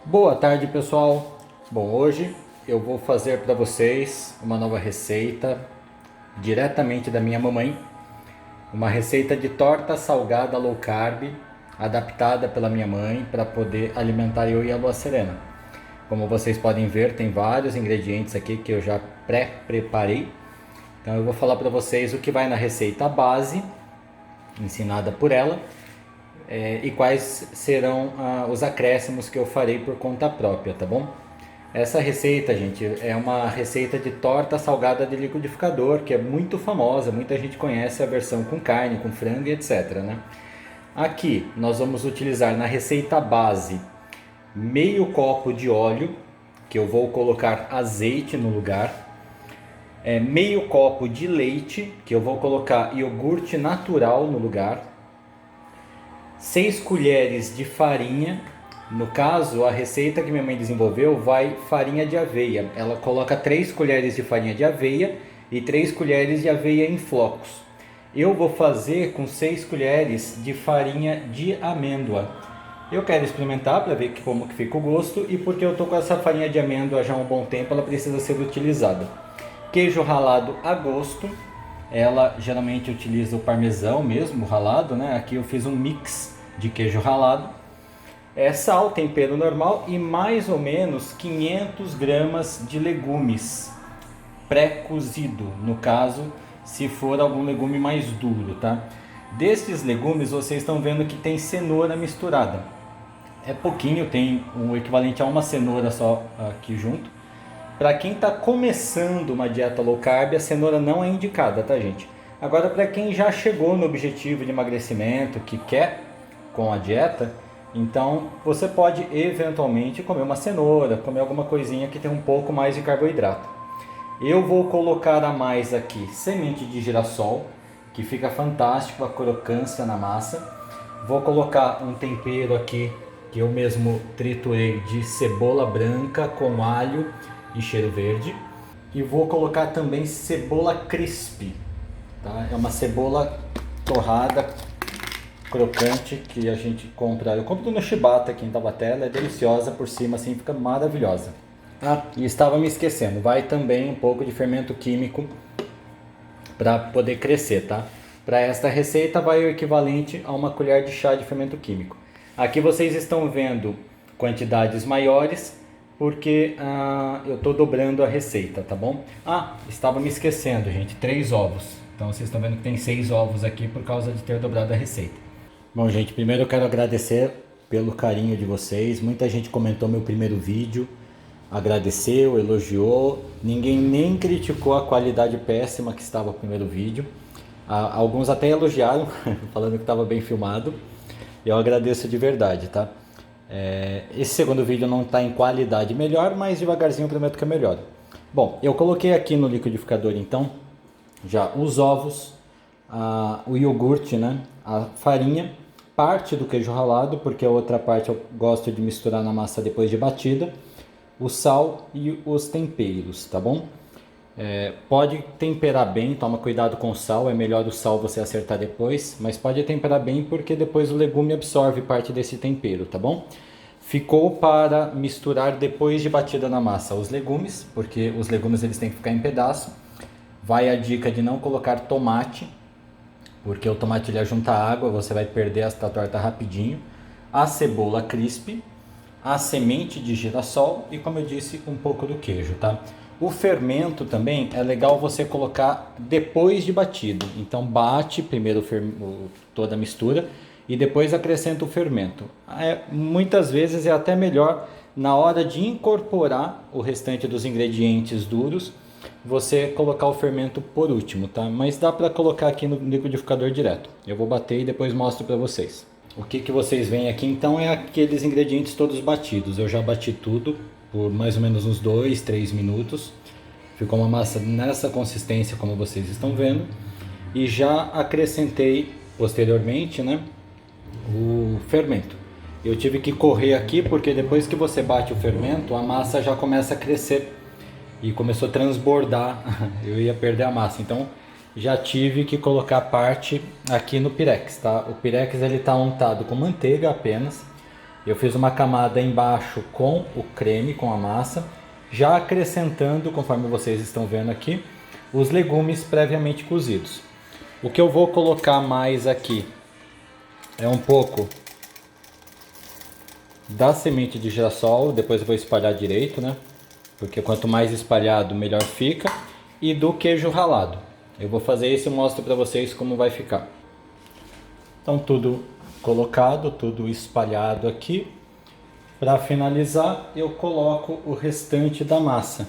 Boa tarde, pessoal. Bom, hoje eu vou fazer para vocês uma nova receita diretamente da minha mamãe, uma receita de torta salgada low carb, adaptada pela minha mãe para poder alimentar eu e a Lua Serena. Como vocês podem ver, tem vários ingredientes aqui que eu já pré-preparei. Então eu vou falar para vocês o que vai na receita base, ensinada por ela, e quais serão os acréscimos que eu farei por conta própria, tá bom? Essa receita, gente, é uma receita de torta salgada de liquidificador, que é muito famosa, muita gente conhece a versão com carne, com frango e etc, né? Aqui nós vamos utilizar na receita base meio copo de óleo, que eu vou colocar azeite no lugar, meio copo de leite, que eu vou colocar iogurte natural no lugar, 6 colheres de farinha. No caso, a receita que minha mãe desenvolveu vai farinha de aveia. Ela coloca 3 colheres de farinha de aveia e 3 colheres de aveia em flocos. Eu vou fazer com 6 colheres de farinha de amêndoa. Eu quero experimentar para ver como que fica o gosto, e porque eu estou com essa farinha de amêndoa já há um bom tempo, ela precisa ser utilizada. Queijo ralado a gosto. Ela geralmente utiliza o parmesão mesmo, ralado, né? Aqui eu fiz um mix de queijo ralado. Sal, tempero normal e mais ou menos 500 gramas de legumes pré-cozido, no caso, se for algum legume mais duro, tá? Desses legumes vocês estão vendo que tem cenoura misturada. É pouquinho, tem o equivalente a uma cenoura só aqui junto. Para quem está começando uma dieta low carb, a cenoura não é indicada, tá, gente? Agora, para quem já chegou no objetivo de emagrecimento, que quer com a dieta, então você pode eventualmente comer uma cenoura, comer alguma coisinha que tem um pouco mais de carboidrato. Eu vou colocar a mais aqui semente de girassol, que fica fantástico a crocância na massa. Vou colocar um tempero aqui que eu mesmo triturei de cebola branca com alho e cheiro verde. E vou colocar também cebola crisp, tá? É uma cebola torrada, crocante, que a gente compra. Eu compro no Shibata aqui em Taubaté, ela é deliciosa por cima, assim, fica maravilhosa. E estava me esquecendo, vai também um pouco de fermento químico para poder crescer, tá? Para esta receita vai o equivalente a uma colher de chá de fermento químico. Aqui vocês estão vendo quantidades maiores, porque eu estou dobrando a receita, tá bom? Estava me esquecendo, gente, 3 ovos. Então vocês estão vendo que tem 6 ovos aqui por causa de ter dobrado a receita. Bom, gente, primeiro eu quero agradecer pelo carinho de vocês. Muita gente comentou meu primeiro vídeo, agradeceu, elogiou. Ninguém nem criticou a qualidade péssima que estava o primeiro vídeo. Alguns até elogiaram, falando que estava bem filmado. Eu agradeço de verdade, tá? Esse segundo vídeo não está em qualidade melhor, mas devagarzinho eu prometo que é melhor. Bom, eu coloquei aqui no liquidificador então já os ovos, o iogurte, né? A farinha, parte do queijo ralado, porque a outra parte eu gosto de misturar na massa depois de batida, o sal e os temperos, tá bom? Pode temperar bem, toma cuidado com o sal, é melhor o sal você acertar depois, mas pode temperar bem porque depois o legume absorve parte desse tempero, tá bom? Ficou para misturar depois de batida na massa os legumes, porque os legumes eles têm que ficar em pedaço. Vai a dica de não colocar tomate, porque o tomate ele junta água, você vai perder esta torta rapidinho. A cebola crisp, a semente de girassol e, como eu disse, um pouco do queijo, tá? O fermento também é legal você colocar depois de batido. Então bate primeiro toda a mistura e depois acrescenta o fermento. Muitas vezes é até melhor na hora de incorporar o restante dos ingredientes duros, você colocar o fermento por último, tá? Mas dá para colocar aqui no liquidificador direto. Eu vou bater e depois mostro para vocês. O que vocês veem aqui então é aqueles ingredientes todos batidos. Eu já bati tudo por mais ou menos uns 2, 3 minutos. Ficou uma massa nessa consistência como vocês estão vendo. E já acrescentei posteriormente, né, o fermento. Eu tive que correr aqui porque depois que você bate o fermento, a massa já começa a crescer e começou a transbordar. Eu ia perder a massa, então já tive que colocar parte aqui no pirex, tá? O pirex ele tá untado com manteiga apenas. Eu fiz uma camada embaixo com o creme, com a massa, já acrescentando, conforme vocês estão vendo aqui, os legumes previamente cozidos. O que eu vou colocar mais aqui é um pouco da semente de girassol, depois eu vou espalhar direito, né? Porque quanto mais espalhado, melhor fica. E do queijo ralado. Eu vou fazer isso e mostro para vocês como vai ficar. Então tudo colocado, tudo espalhado aqui. Para finalizar, eu coloco o restante da massa.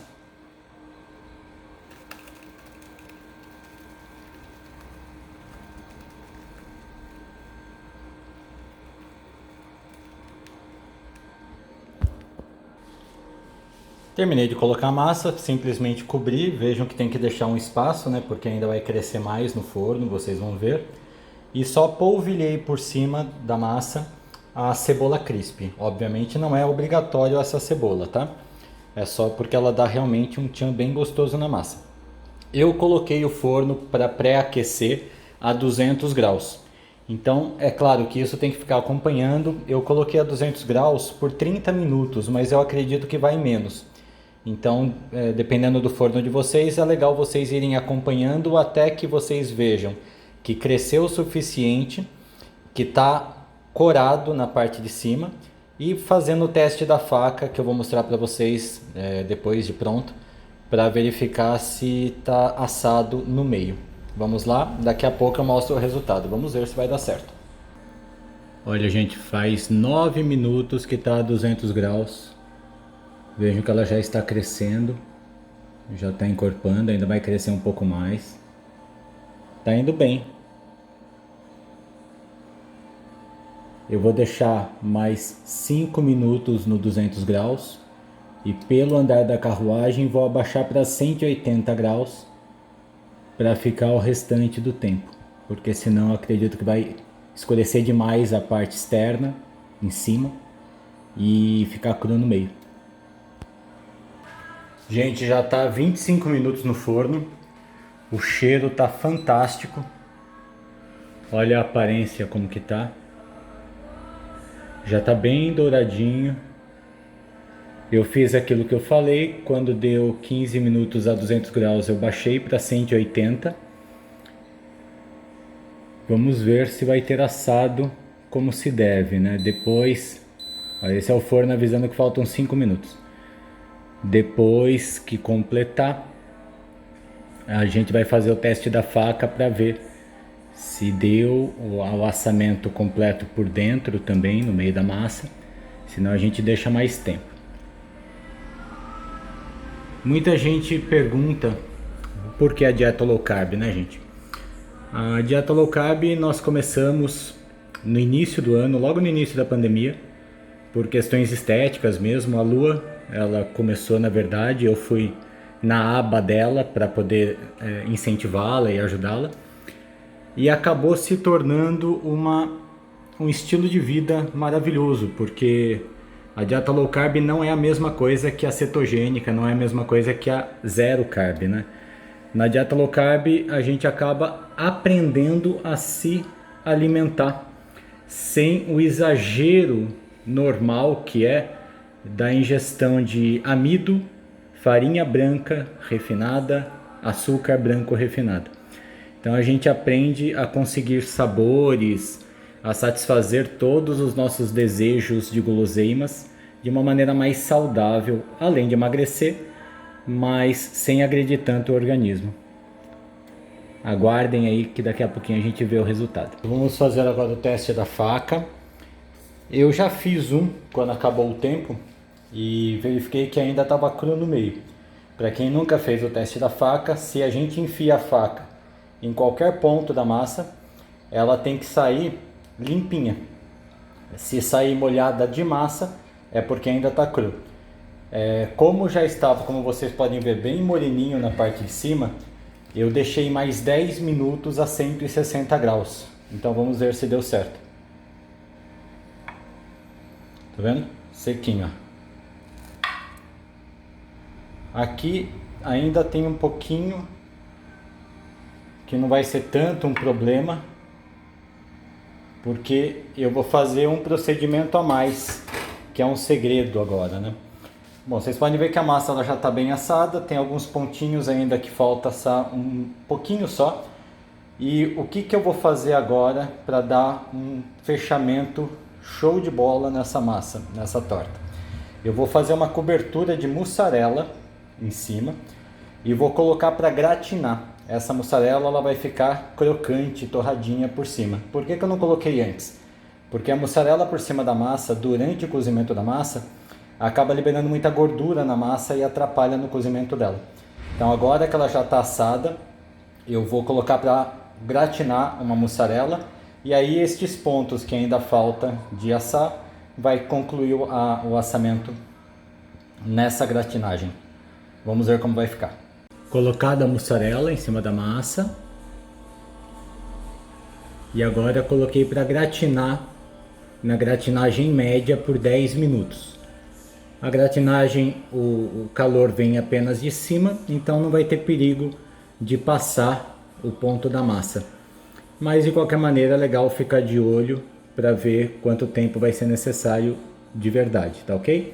Terminei de colocar a massa, simplesmente cobri. Vejam que tem que deixar um espaço, né? Porque ainda vai crescer mais no forno, vocês vão ver. E só polvilhei por cima da massa a cebola crisp. Obviamente não é obrigatório essa cebola, tá? É só porque ela dá realmente um tchan bem gostoso na massa. Eu coloquei o forno para pré-aquecer a 200 graus. Então, é claro que isso tem que ficar acompanhando. Eu coloquei a 200 graus por 30 minutos, mas eu acredito que vai menos. Então, dependendo do forno de vocês, é legal vocês irem acompanhando até que vocês vejam que cresceu o suficiente, que está corado na parte de cima, e fazendo o teste da faca, que eu vou mostrar para vocês depois de pronto, para verificar se está assado no meio. Vamos lá, daqui a pouco eu mostro o resultado, vamos ver se vai dar certo. Olha gente, faz 9 minutos que está a 200 graus. Vejam que ela já está crescendo, já está encorpando, ainda vai crescer um pouco mais. Tá indo bem. Eu vou deixar mais 5 minutos no 200 graus e pelo andar da carruagem vou abaixar para 180 graus para ficar o restante do tempo, porque senão eu acredito que vai escurecer demais a parte externa em cima e ficar cru no meio. Gente, já tá 25 minutos no forno. O cheiro tá fantástico. Olha a aparência como que tá. Já tá bem douradinho. Eu fiz aquilo que eu falei. Quando deu 15 minutos a 200 graus eu baixei para 180. Vamos ver se vai ter assado como se deve, né? Depois... Esse é o forno avisando que faltam 5 minutos. Depois que completar, a gente vai fazer o teste da faca para ver se deu o assamento completo por dentro também, no meio da massa. Senão a gente deixa mais tempo. Muita gente pergunta por que a dieta low carb, né gente? A dieta low carb nós começamos no início do ano, logo no início da pandemia, por questões estéticas mesmo. A Lua, ela começou, na verdade, eu fui na aba dela para poder incentivá-la e ajudá-la, e acabou se tornando um estilo de vida maravilhoso, porque a dieta low carb não é a mesma coisa que a cetogênica, não é a mesma coisa que a zero carb, né? Na dieta low carb a gente acaba aprendendo a se alimentar sem o exagero normal que é da ingestão de amido, farinha branca refinada, açúcar branco refinado. Então a gente aprende a conseguir sabores, a satisfazer todos os nossos desejos de guloseimas de uma maneira mais saudável, além de emagrecer, mas sem agredir tanto o organismo. Aguardem aí que daqui a pouquinho a gente vê o resultado. Vamos fazer agora o teste da faca. Eu já fiz um quando acabou o tempo e verifiquei que ainda estava cru no meio. Para quem nunca fez o teste da faca, se a gente enfia a faca em qualquer ponto da massa, ela tem que sair limpinha. Se sair molhada de massa, é porque ainda está cru. Como já estava, como vocês podem ver, bem moreninho na parte de cima, eu deixei mais 10 minutos a 160 graus. Então vamos ver se deu certo. Tá vendo? Sequinho, ó. Aqui ainda tem um pouquinho, que não vai ser tanto um problema, porque eu vou fazer um procedimento a mais, que é um segredo agora, né? Bom, vocês podem ver que a massa ela já está bem assada, tem alguns pontinhos ainda que falta assar um pouquinho só. E o que eu vou fazer agora para dar um fechamento show de bola nessa massa, nessa torta? Eu vou fazer uma cobertura de mussarela em cima e vou colocar para gratinar. Essa mussarela ela vai ficar crocante, torradinha por cima. Por que eu não coloquei antes? Porque a mussarela por cima da massa, durante o cozimento da massa, acaba liberando muita gordura na massa e atrapalha no cozimento dela. Então agora que ela já está assada, eu vou colocar para gratinar uma mussarela e aí estes pontos que ainda falta de assar vai concluir o assamento nessa gratinagem. Vamos ver como vai ficar. Colocada a mussarela em cima da massa e agora eu coloquei para gratinar na gratinagem média por 10 minutos. A gratinagem, o calor vem apenas de cima, então não vai ter perigo de passar o ponto da massa. Mas de qualquer maneira é legal ficar de olho para ver quanto tempo vai ser necessário de verdade, tá ok?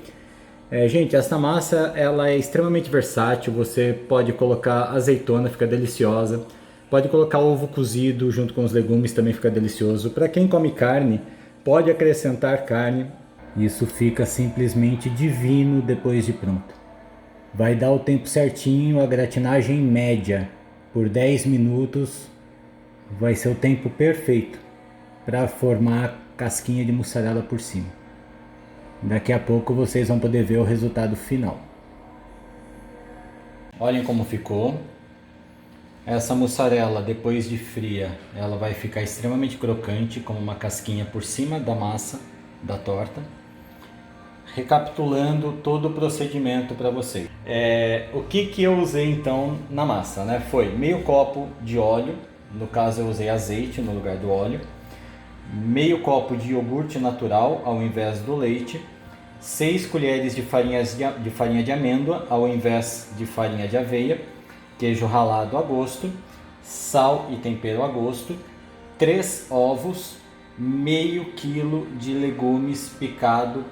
Gente, essa massa ela é extremamente versátil, você pode colocar azeitona, fica deliciosa. Pode colocar ovo cozido junto com os legumes, também fica delicioso. Para quem come carne, pode acrescentar carne. Isso fica simplesmente divino depois de pronto. Vai dar o tempo certinho, a gratinagem média por 10 minutos vai ser o tempo perfeito para formar a casquinha de mussarela por cima. Daqui a pouco vocês vão poder ver o resultado final. Olhem como ficou. Essa mussarela depois de fria, ela vai ficar extremamente crocante, como uma casquinha por cima da massa da torta. Recapitulando todo o procedimento para vocês. O que eu usei então na massa, né? Foi meio copo de óleo, no caso eu usei azeite no lugar do óleo, meio copo de iogurte natural ao invés do leite, 6 colheres de farinha de amêndoa ao invés de farinha de aveia, queijo ralado a gosto, sal e tempero a gosto, 3 ovos, meio quilo de legumes picado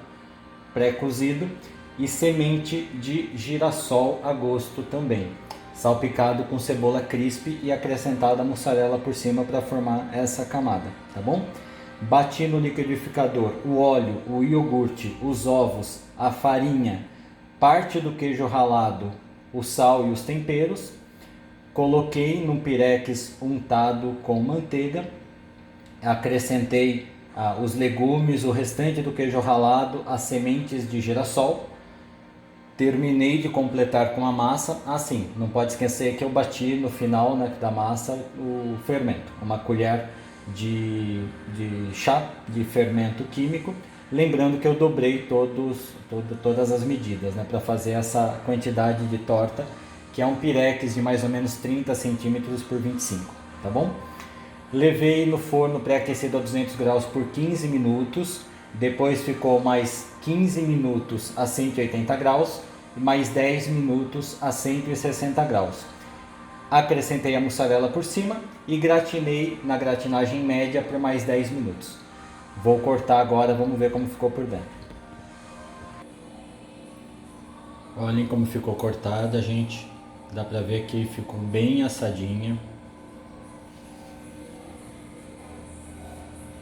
pré-cozido e semente de girassol a gosto também, salpicado com cebola crisp e acrescentada a mussarela por cima para formar essa camada, tá bom? Bati no liquidificador o óleo, o iogurte, os ovos, a farinha, parte do queijo ralado, o sal e os temperos, coloquei num pirex untado com manteiga, acrescentei os legumes, o restante do queijo ralado, as sementes de girassol. Terminei de completar com a massa. Assim, não pode esquecer que eu bati no final, né, da massa o fermento, uma colher de chá de fermento químico. Lembrando que eu dobrei todas as medidas, né, para fazer essa quantidade de torta, que é um pirex de mais ou menos 30 centímetros por 25, tá bom? Levei no forno pré-aquecido a 200 graus por 15 minutos, depois ficou mais 15 minutos a 180 graus e mais 10 minutos a 160 graus. Acrescentei a mussarela por cima e gratinei na gratinagem média por mais 10 minutos. Vou cortar agora, vamos ver como ficou por dentro. Olhem como ficou cortada, gente. Dá pra ver que ficou bem assadinha.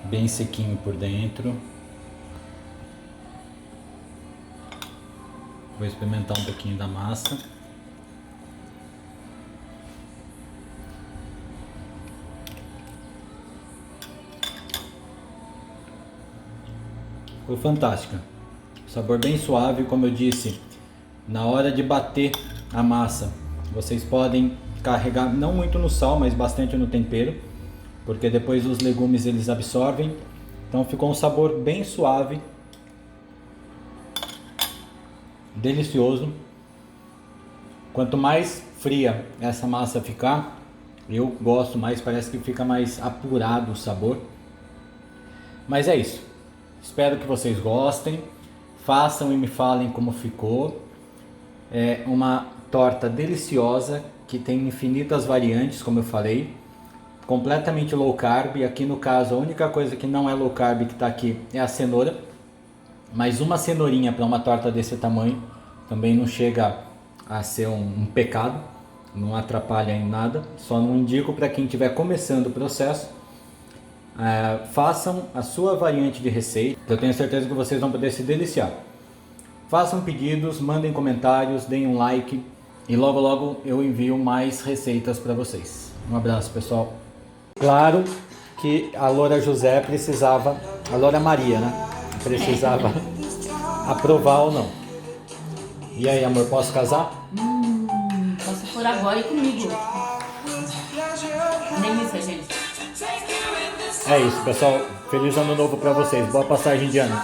Bem sequinho por dentro. Vou experimentar um pouquinho da massa. Foi fantástica. Sabor bem suave, como eu disse. Na hora de bater a massa, vocês podem carregar não muito no sal, mas bastante no tempero, porque depois os legumes eles absorvem. Então ficou um sabor bem suave, delicioso. Quanto mais fria essa massa ficar, eu gosto mais, parece que fica mais apurado o sabor. Mas é isso. Espero que vocês gostem. Façam e me falem como ficou. É uma torta deliciosa que tem infinitas variantes, como eu falei. completamente low carb. E aqui no caso a única coisa que não é low carb que está aqui é a cenoura. Mas uma cenourinha para uma torta desse tamanho também não chega a ser um pecado, não atrapalha em nada. Só não indico para quem estiver começando o processo. Façam a sua variante de receita, eu tenho certeza que vocês vão poder se deliciar. Façam pedidos, mandem comentários, deem um like e logo logo eu envio mais receitas para vocês. Um abraço, pessoal. Claro que a Loura José precisava, a Loura Maria, né? Precisava aprovar ou não. E aí, amor, posso casar? Posso por agora e comigo. Delícia, gente. É isso, pessoal. Feliz ano novo para vocês. Boa passagem de ano.